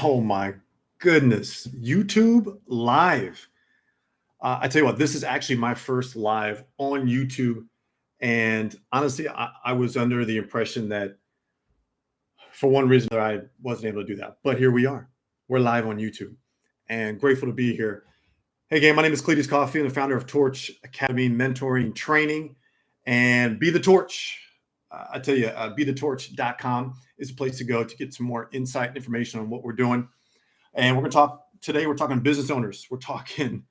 Oh my goodness. YouTube live. I tell you what, this is actually my first live on YouTube. And honestly, I was under the impression that for one reason that I wasn't able to do that. But here we are. We're live on YouTube and grateful to be here. Hey, gang, my name is Cletus Coffey. I'm the founder of Torch Academy Mentoring Training and Be the Torch. I tell you, bethetorch.com is a place to go to get some more insight and information on what we're doing. And we're going to talk today. We're talking business owners. We're talking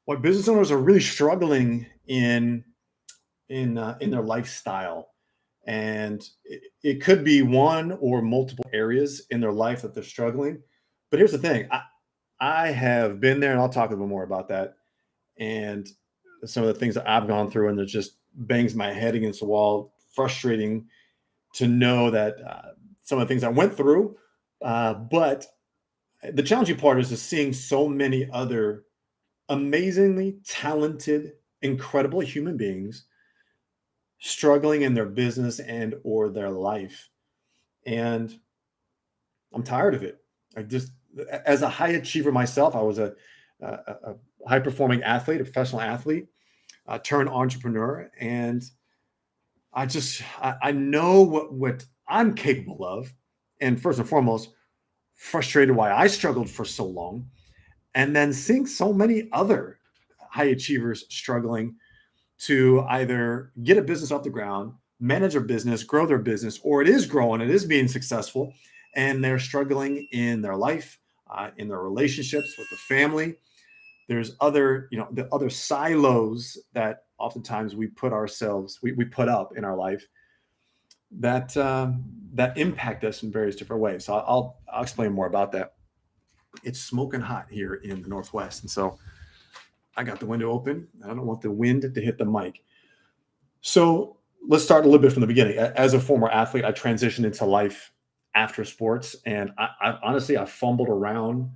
what business owners are really struggling in their lifestyle, and it could be one or multiple areas in their life that they're struggling. But here's the thing: I have been there, and I'll talk a little more about that and some of the things that I've gone through, and it just bangs my head against the wall. Frustrating to know that some of the things I went through, but the challenging part is just seeing so many other amazingly talented, incredible human beings struggling in their business and or their life. And I'm tired of it. I just, as a high achiever myself, I was a high performing athlete, a professional athlete, turned entrepreneur. And I know what I'm capable of. And first and foremost, frustrated why I struggled for so long. And then seeing so many other high achievers struggling to either get a business off the ground, manage their business, grow their business, or it is growing, it is being successful, and they're struggling in their life, in their relationships with the family. There's other, the other silos that oftentimes we put ourselves, we put up in our life that that impact us in various different ways. So I'll explain more about that. It's smoking hot here in the Northwest, and so I got the window open. I don't want the wind to hit the mic. So let's start a little bit from the beginning. As a former athlete, I transitioned into life after sports, and I honestly I fumbled around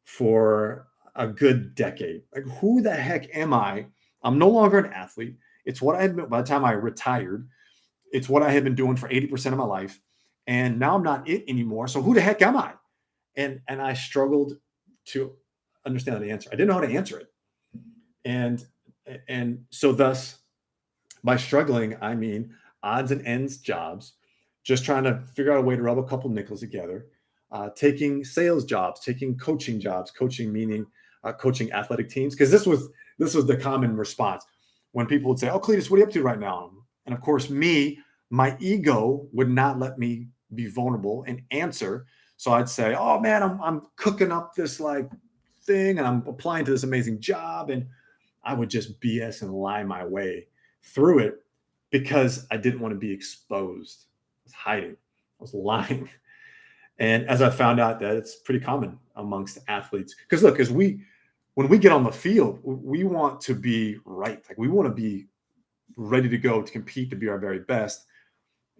for a good decade. Like, who the heck am I? I'm no longer an athlete. It's what I had been, by the time I retired. It's what I had been doing for 80% of my life, and now I'm not it anymore. So who the heck am I? And I struggled to understand the answer. I didn't know how to answer it. And so thus, by struggling, I mean odds and ends jobs, just trying to figure out a way to rub a couple nickels together, taking sales jobs, taking coaching jobs, coaching meaning coaching athletic teams, because this was the common response when people would say, "Oh, Cletus, what are you up to right now?" And of course, my ego would not let me be vulnerable and answer. So I'd say, "Oh man, I'm cooking up this like thing, and I'm applying to this amazing job," and I would just BS and lie my way through it because I didn't want to be exposed. I was hiding. I was lying. And as I found out that it's pretty common amongst athletes, because look, when we get on the field, we want to be right. Like, we want to be ready to go to compete, to be our very best.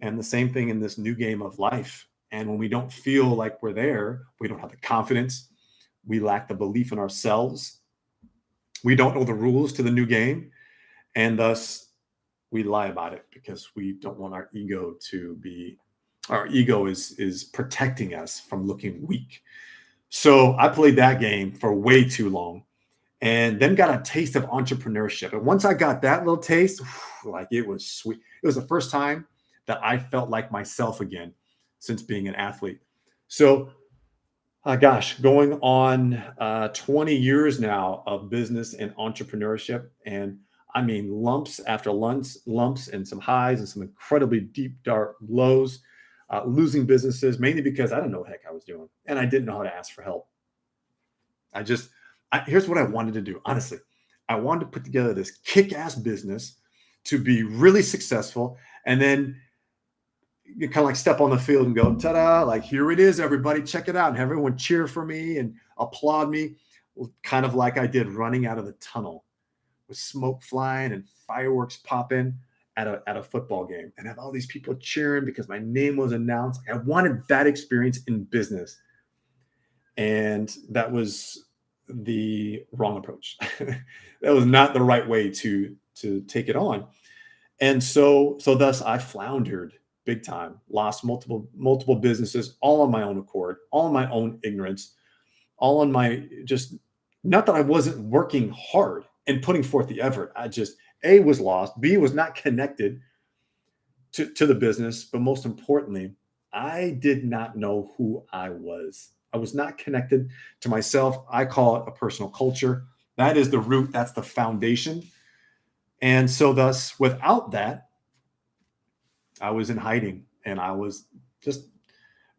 And the same thing in this new game of life. And when we don't feel like we're there, we don't have the confidence, we lack the belief in ourselves, we don't know the rules to the new game, and thus we lie about it because we don't want our ego to be, our ego is protecting us from looking weak. So I played that game for way too long, and then got a taste of entrepreneurship. And once I got that little taste, like, it was sweet. It was the first time that I felt like myself again since being an athlete. So gosh, going on 20 years now of business and entrepreneurship. And I mean, lumps after lumps and some highs and some incredibly deep, dark lows, losing businesses, mainly because I didn't know what the heck I was doing. And I didn't know how to ask for help. Here's what I wanted to do. Honestly, I wanted to put together this kick-ass business to be really successful. And then you kind of like step on the field and go, ta-da, like, here it is, everybody, check it out. And have everyone cheer for me and applaud me. Well, kind of like I did running out of the tunnel with smoke flying and fireworks popping at a football game, and have all these people cheering because my name was announced. Like, I wanted that experience in business. And that was the wrong approach. That was not the right way to take it on. And so thus I floundered big time, lost multiple businesses, all on my own accord, all on my own ignorance, all on my just, not that I wasn't working hard and putting forth the effort. I just, A, was lost, B, was not connected to the business, but most importantly, I did not know who I was. I was not connected to myself. I call it a personal culture. That is the root, that's the foundation. And so, thus, without that, I was in hiding and I was just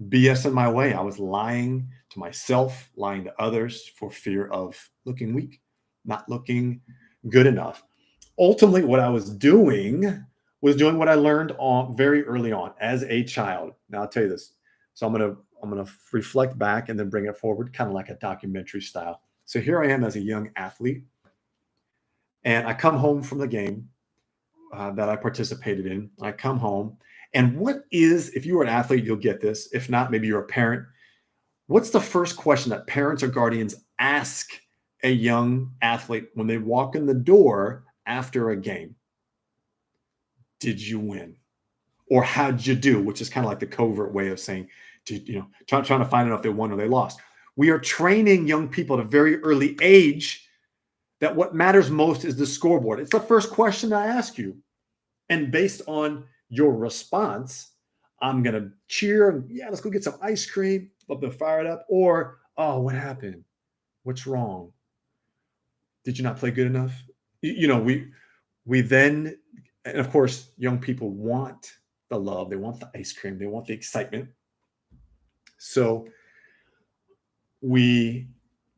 BSing my way. I was lying to myself, lying to others for fear of looking weak, not looking good enough. Ultimately, what I was doing what I learned on very early on as a child. Now I'll tell you this. So I'm gonna reflect back and then bring it forward, kind of like a documentary style. So here I am as a young athlete, and I come home from the game that I participated in. I come home, and what is, if you were an athlete, you'll get this. If not, maybe you're a parent. What's the first question that parents or guardians ask a young athlete when they walk in the door after a game? Did you win? Or how'd you do? Which is kind of like the covert way of saying, trying to find out if they won or they lost. We are training young people at a very early age that what matters most is the scoreboard. It's the first question I ask you. And based on your response, I'm going to cheer. Yeah, let's go get some ice cream. Up and fire it up. Or, oh, what happened? What's wrong? Did you not play good enough? We then, and of course, young people want the love. They want the ice cream. They want the excitement. So we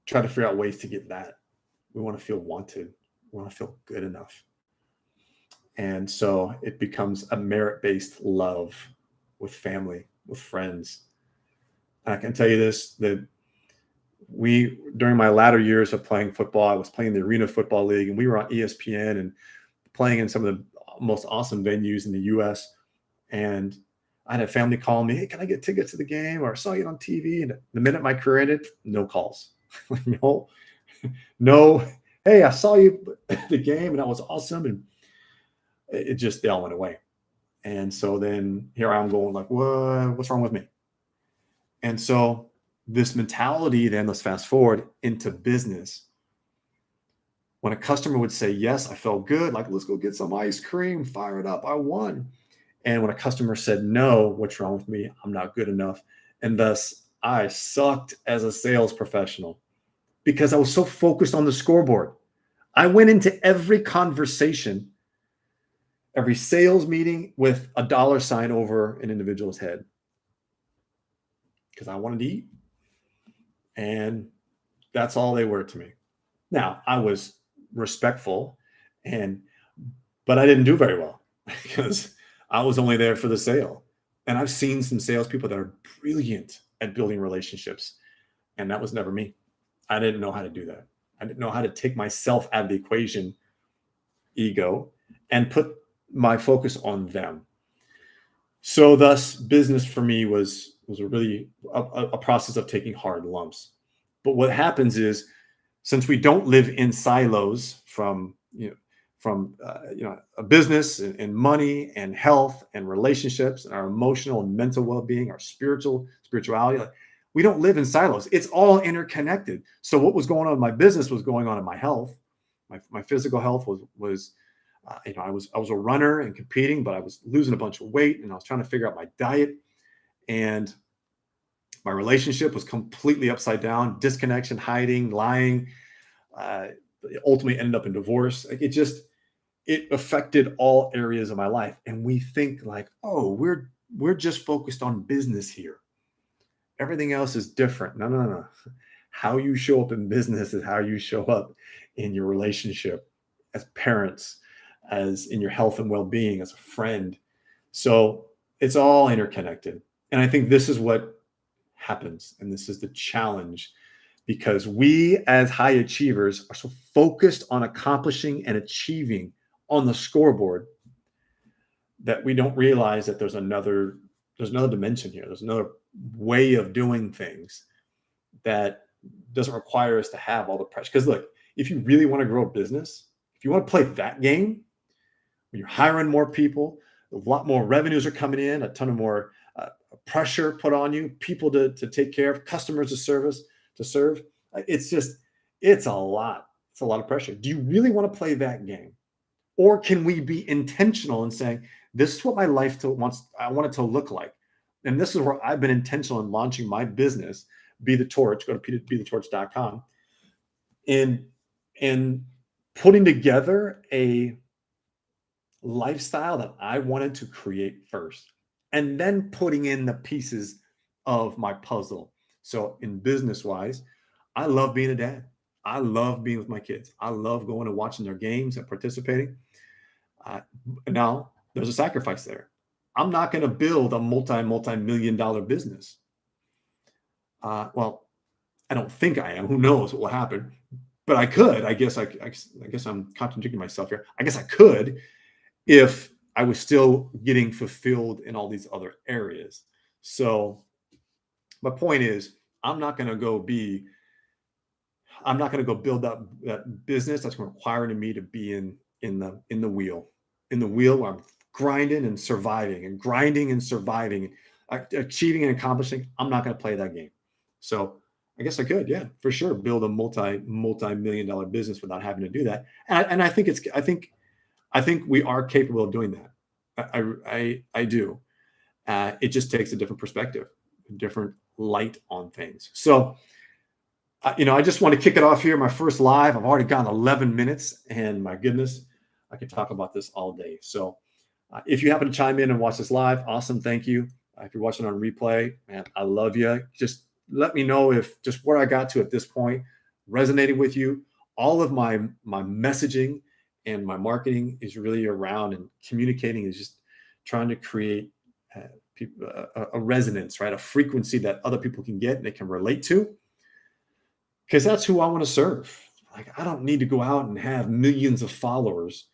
try to figure out ways to get that. We want to feel wanted. We want to feel good enough. And so it becomes a merit-based love with family, with friends. And I can tell you this, that during my latter years of playing football, I was playing the Arena Football League, and we were on ESPN and playing in some of the most awesome venues in the U.S. And I had a family call me, hey, can I get tickets to the game? Or I saw you on TV. And the minute my career ended, no calls. no. Hey, I saw you at the game and that was awesome. And they all went away. And so then here I'm going like, what's wrong with me? And so this mentality, then let's fast forward into business. When a customer would say, yes, I felt good, like, let's go get some ice cream, fire it up, I won. And when a customer said, no, what's wrong with me? I'm not good enough. And thus I sucked as a sales professional because I was so focused on the scoreboard. I went into every conversation, every sales meeting with a dollar sign over an individual's head because I wanted to eat. And that's all they were to me. Now, I was respectful, but I didn't do very well because I was only there for the sale. And I've seen some salespeople that are brilliant at building relationships, and that was never me. I didn't know how to do that. I didn't know how to take myself out of the equation, ego, and put my focus on them. So thus, business for me was really a process of taking hard lumps. But what happens is, since we don't live in silos from a business and money and health and relationships and our emotional and mental well-being, our spirituality, like, we don't live in silos. It's all interconnected. So what was going on in my business was going on in my health. My physical health was I was a runner and competing, but I was losing a bunch of weight and I was trying to figure out my diet, and my relationship was completely upside down, disconnection, hiding, lying. It ultimately ended up in divorce. Like, it affected all areas of my life. And we think like, oh, we're just focused on business here. Everything else is different. No. How you show up in business is how you show up in your relationship, as parents, as in your health and well-being, as a friend. So it's all interconnected. And I think this is what happens. And this is the challenge, because we as high achievers are so focused on accomplishing and achieving on the scoreboard that we don't realize that there's another dimension here. There's another way of doing things that doesn't require us to have all the pressure. Because look, if you really want to grow a business, if you want to play that game, when you're hiring more people, a lot more revenues are coming in, a ton of more pressure put on you, people to take care of, customers to serve. It's just, it's a lot. It's a lot of pressure. Do you really want to play that game? Or can we be intentional in saying, this is what my life I want it to look like. And this is where I've been intentional in launching my business, Be the Torch. Go to bethetorch.com, and putting together a lifestyle that I wanted to create first, and then putting in the pieces of my puzzle. So in business wise, I love being a dad. I love being with my kids. I love going and watching their games and participating. Now there's a sacrifice there. I'm not going to build a multi-million dollar business. Well, I don't think I am. Who knows what will happen? But I could. I guess I'm contradicting myself here. I guess I could if I was still getting fulfilled in all these other areas. So my point is, I'm not going to go build that business that's requiring me to be in the wheel where I'm grinding and surviving, achieving and accomplishing. I'm not going to play that game. So I guess I could, yeah, for sure, build a multi-million dollar business without having to do that. And I think we are capable of doing that. I do. It just takes a different perspective, a different light on things. So, I just want to kick it off here. My first live. I've already gone 11 minutes, and my goodness, I could talk about this all day. So, if you happen to chime in and watch this live, awesome. Thank you. If you're watching on replay, man, I love you. Just let me know if just where I got to at this point resonated with you. All of my messaging and my marketing is really around, and communicating is just trying to create a resonance, right? A frequency that other people can get and they can relate to, because that's who I want to serve. Like, I don't need to go out and have millions of followers.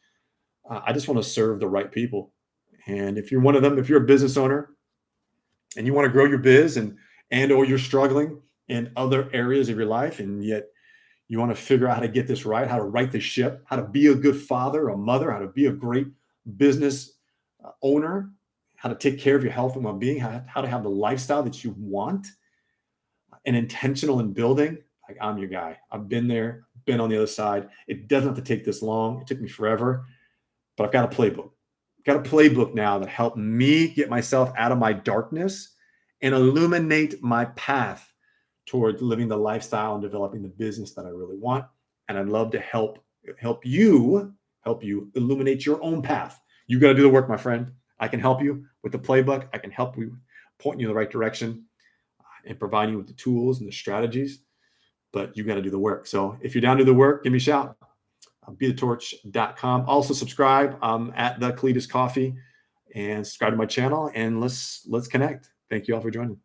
I just want to serve the right people. And if you're one of them, if you're a business owner and you want to grow your biz or you're struggling in other areas of your life, and yet you want to figure out how to get this right, how to right the ship, how to be a good father or mother, how to be a great business owner, how to take care of your health and well-being, how to have the lifestyle that you want, and intentional in building, like, I'm your guy. I've been there, been on the other side. It doesn't have to take this long. It took me forever, but I've got a playbook. Got a playbook now that helped me get myself out of my darkness and illuminate my path toward living the lifestyle and developing the business that I really want. And I'd love to help you illuminate your own path. You got to do the work, my friend. I can help you with the playbook. I can help you, point you in the right direction, and provide you with the tools and the strategies, but you got to do the work. So if you're down to do the work, give me a shout. bethetorch.com. Also subscribe at the Cletus Coffey, and subscribe to my channel, and let's connect. Thank you all for joining.